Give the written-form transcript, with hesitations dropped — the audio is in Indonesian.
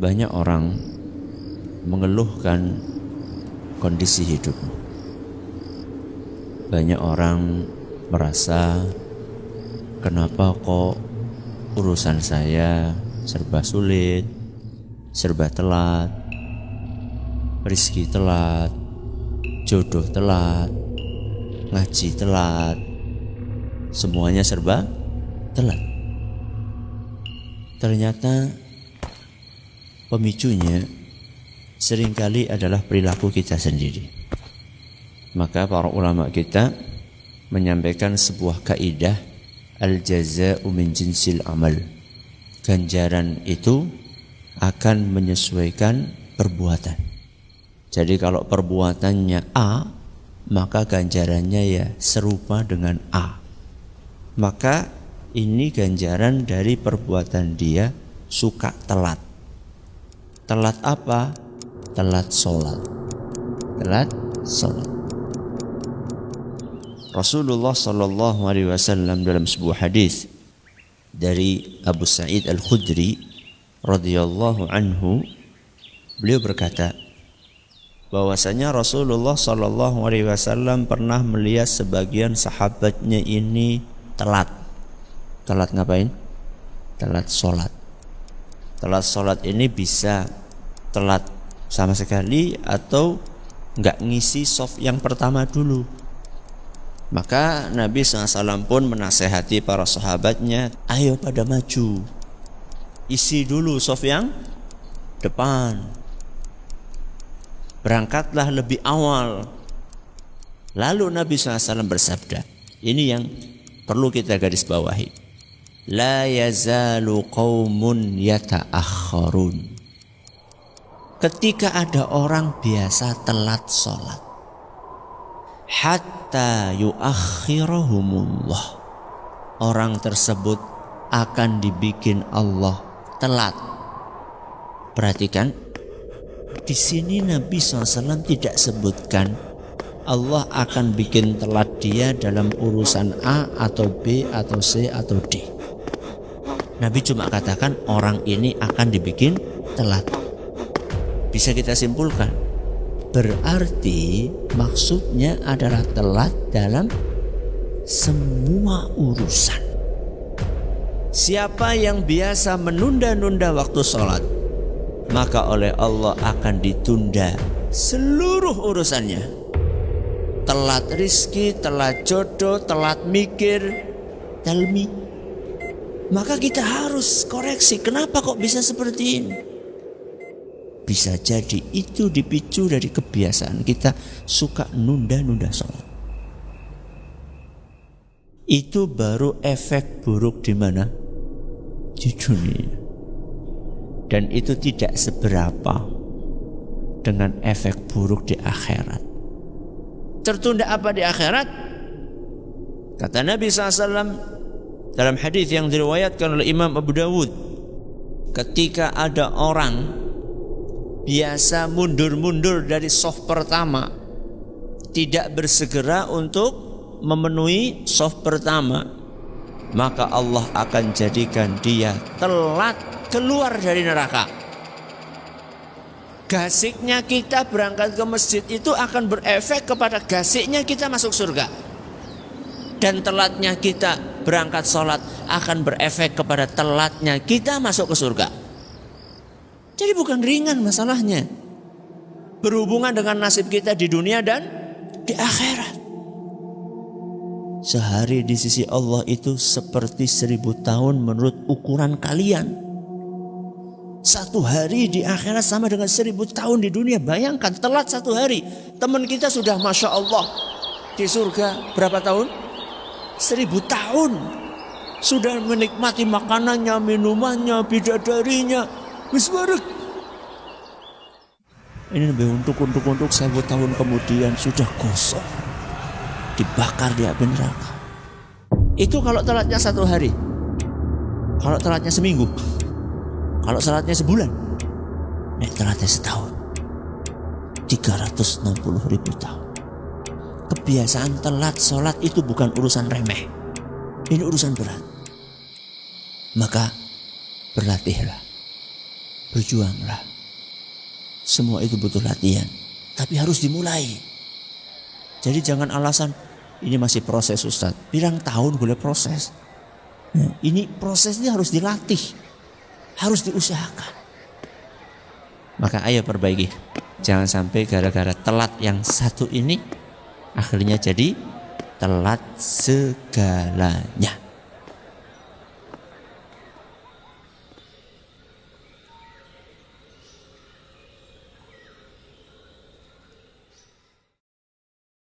Banyak orang mengeluhkan kondisi hidup. Banyak orang merasa, kenapa kok urusan saya serba sulit, serba telat, rezeki telat, jodoh telat, ngaji telat, semuanya serba telat. Ternyata pemicunya seringkali adalah perilaku kita sendiri. Maka para ulama kita menyampaikan sebuah kaidah, al-jaza'u min jinsil amal. Ganjaran itu akan menyesuaikan perbuatan. Jadi kalau perbuatannya A, maka ganjarannya ya serupa dengan A. Maka ini ganjaran dari perbuatan dia suka telat. Telat apa? Telat sholat. Telat sholat. Rasulullah sallallahu alaihi wasallam dalam sebuah hadis dari Abu Sa'id Al-Khudri radhiyallahu anhu, beliau berkata bahwasanya Rasulullah sallallahu alaihi wasallam pernah melihat sebagian sahabatnya ini telat. Telat ngapain? Telat sholat. Telat sholat ini bisa telat sama sekali atau enggak ngisi shaf yang pertama dulu. Maka Nabi SAW pun menasehati para sahabatnya, ayo pada maju, isi dulu shaf yang depan, berangkatlah lebih awal. Lalu Nabi SAW bersabda, ini yang perlu kita garis bawahi, la yazalu qaumun yata'akhkharun. Ketika ada orang biasa telat sholat, hatta yuakhirahumullah, orang tersebut akan dibikin Allah telat. Perhatikan, di sini Nabi SAW tidak sebutkan Allah akan bikin telat dia dalam urusan A atau B atau C atau D. Nabi cuma katakan orang ini akan dibikin telat. Bisa kita simpulkan, berarti maksudnya adalah telat dalam semua urusan. Siapa yang biasa menunda-nunda waktu sholat, maka oleh Allah akan ditunda seluruh urusannya. Telat rizki, telat jodoh, telat mikir, talmi. Maka kita harus koreksi, kenapa kok bisa seperti ini? Bisa jadi itu dipicu dari kebiasaan kita suka nunda-nunda sholat. Itu baru efek buruk di mana? Di dunia. Dan itu tidak seberapa dengan efek buruk di akhirat. Tertunda apa di akhirat? Kata Nabi SAW dalam hadis yang diriwayatkan oleh Imam Abu Dawud, ketika ada orang biasa mundur-mundur dari shaf pertama, tidak bersegera untuk memenuhi shaf pertama, maka Allah akan jadikan dia telat keluar dari neraka. Gasiknya kita berangkat ke masjid itu akan berefek kepada gasiknya kita masuk surga. Dan telatnya kita berangkat sholat akan berefek kepada telatnya kita masuk ke surga. Jadi bukan ringan masalahnya, berhubungan dengan nasib kita di dunia dan di akhirat. Sehari di sisi Allah itu seperti 1000 tahun menurut ukuran kalian. Satu hari di akhirat sama dengan 1000 tahun di dunia. Bayangkan telat satu hari, teman kita sudah Masya Allah di surga berapa tahun? 1000 tahun. Sudah menikmati makanannya, minumannya, bidadarinya. Wisbarek. Ini lebih untuk 1000 tahun kemudian sudah gosong, dibakar di api neraka. Itu kalau telatnya satu hari. Kalau telatnya seminggu, kalau telatnya sebulan, telatnya setahun, 360.000 tahun. Kebiasaan telat sholat itu bukan urusan remeh, ini urusan berat. Maka berlatihlah, berjuanglah. Semua itu butuh latihan, tapi harus dimulai. Jadi jangan alasan ini masih proses Ustaz. Pirang tahun boleh proses. Ini prosesnya harus dilatih, harus diusahakan. Maka ayo perbaiki. Jangan sampai gara-gara telat yang satu ini akhirnya jadi telat segalanya.